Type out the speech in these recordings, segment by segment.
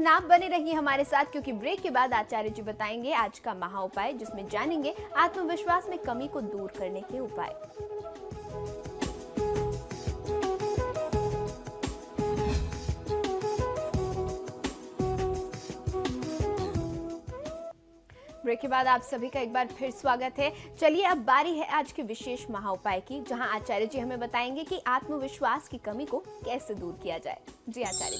आप बने रहिए हमारे साथ, क्योंकि ब्रेक के बाद आचार्य जी बताएंगे आज का महा उपाय, जिसमें जानेंगे आत्मविश्वास में कमी को दूर करने के उपाय। ब्रेक के बाद आप सभी का एक बार फिर स्वागत है। चलिए अब बारी है आज के विशेष महा उपाय की, जहां आचार्य जी हमें बताएंगे कि आत्मविश्वास की कमी को कैसे दूर किया जाए। जी आचार्य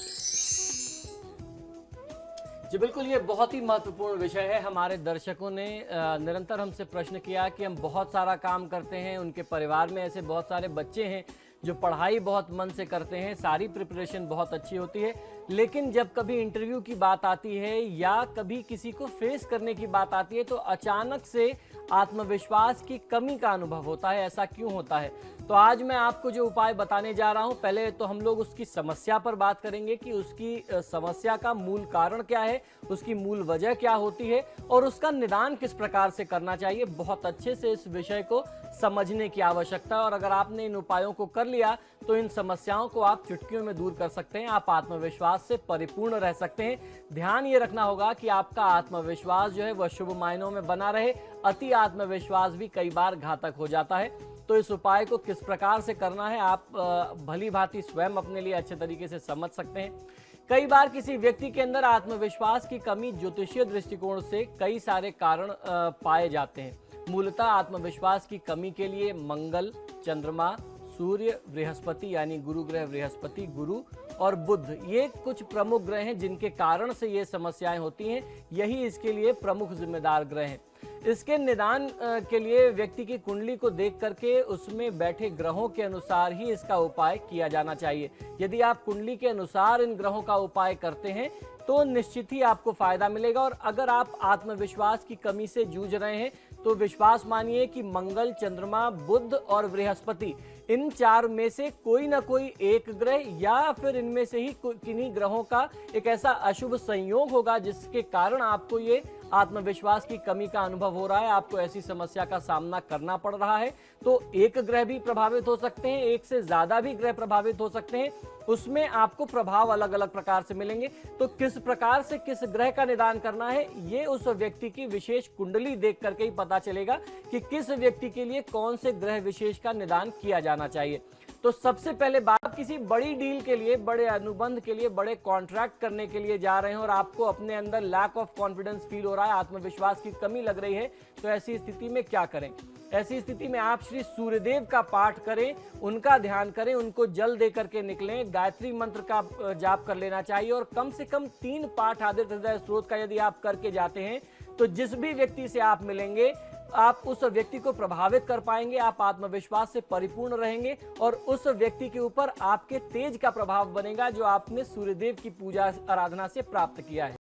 जी बिल्कुल, ये बहुत ही महत्वपूर्ण विषय है। हमारे दर्शकों ने निरंतर हमसे प्रश्न किया कि हम बहुत सारा काम करते हैं, उनके परिवार में ऐसे बहुत सारे बच्चे हैं जो पढ़ाई बहुत मन से करते हैं, सारी प्रिपरेशन बहुत अच्छी होती है, लेकिन जब कभी इंटरव्यू की बात आती है या कभी किसी को फेस करने की बात आती है तो अचानक से आत्मविश्वास की कमी का अनुभव होता है। ऐसा क्यों होता है? तो आज मैं आपको जो उपाय बताने जा रहा हूं, पहले तो हम लोग उसकी समस्या पर बात करेंगे कि उसकी समस्या का मूल कारण क्या है, उसकी मूल वजह क्या होती है और उसका निदान किस प्रकार से करना चाहिए। बहुत अच्छे से इस विषय को समझने की आवश्यकता है और अगर आपने इन उपायों को कर लिया तो इन समस्याओं को आप चुटकियों में दूर कर सकते हैं। आप आत्मविश्वास से परिपूर्ण रह सकते हैं। ध्यान ये रखना होगा कि आपका आत्मविश्वास जो है वह शुभ मायनों में बना रहे। अति आत्मविश्वास भी कई बार घातक हो जाता है। तो इस उपाय को किस प्रकार से करना है आप भली भांति स्वयं अपने लिए अच्छे तरीके से समझ सकते हैं। कई बार किसी व्यक्ति के अंदर आत्मविश्वास की कमी ज्योतिषीय दृष्टिकोण से कई सारे कारण पाए जाते हैं। मूलतः आत्मविश्वास की कमी के लिए मंगल, चंद्रमा, सूर्य, बृहस्पति यानी गुरु ग्रह बृहस्पति, गुरु और बुध, ये कुछ प्रमुख ग्रह हैं जिनके कारण से ये समस्याएं होती हैं। यही इसके लिए प्रमुख जिम्मेदार ग्रह हैं। इसके निदान के लिए व्यक्ति की कुंडली को देख करके उसमें बैठे ग्रहों के अनुसार ही इसका उपाय किया जाना चाहिए। यदि आप कुंडली के अनुसार इन ग्रहों का उपाय करते हैं तो निश्चित ही आपको फायदा मिलेगा। और अगर आप आत्मविश्वास की कमी से जूझ रहे हैं तो विश्वास मानिए कि मंगल, चंद्रमा, बुध और बृहस्पति, इन चार में से कोई ना कोई एक ग्रह या फिर इनमें से ही किन्हीं ग्रहों का एक ऐसा अशुभ संयोग होगा जिसके कारण आपको ये आत्मविश्वास की कमी का अनुभव हो रहा है, आपको ऐसी समस्या का सामना करना पड़ रहा है। तो एक ग्रह भी प्रभावित हो सकते हैं, एक से ज्यादा भी ग्रह प्रभावित हो सकते हैं, उसमें आपको प्रभाव अलग अलग प्रकार से मिलेंगे। तो किस प्रकार से किस ग्रह का निदान करना है, ये उस व्यक्ति की विशेष कुंडली देख करके ही पता चलेगा कि किस व्यक्ति के लिए कौन से ग्रह विशेष का निदान किया जाना चाहिए। तो सबसे पहले बात, किसी बड़ी डील के लिए, बड़े अनुबंध के लिए, बड़े कॉन्ट्रैक्ट करने के लिए जा रहे हैं और आपको अपने अंदर लैक ऑफ कॉन्फिडेंस फील हो रहा है, आत्मविश्वास की कमी लग रही है, तो ऐसी स्थिति में क्या करें? ऐसी स्थिति में आप श्री सूर्यदेव का पाठ करें, उनका ध्यान करें, उनको जल दे करके निकलें, गायत्री मंत्र का जाप कर लेना चाहिए और कम से कम 3 पाठ आदित्य हृदय स्त्रोत का यदि आप करके जाते हैं तो जिस भी व्यक्ति से आप मिलेंगे आप उस व्यक्ति को प्रभावित कर पाएंगे, आप आत्मविश्वास से परिपूर्ण रहेंगे और उस व्यक्ति के ऊपर आपके तेज का प्रभाव बनेगा जो आपने सूर्यदेव की पूजा आराधना से प्राप्त किया है।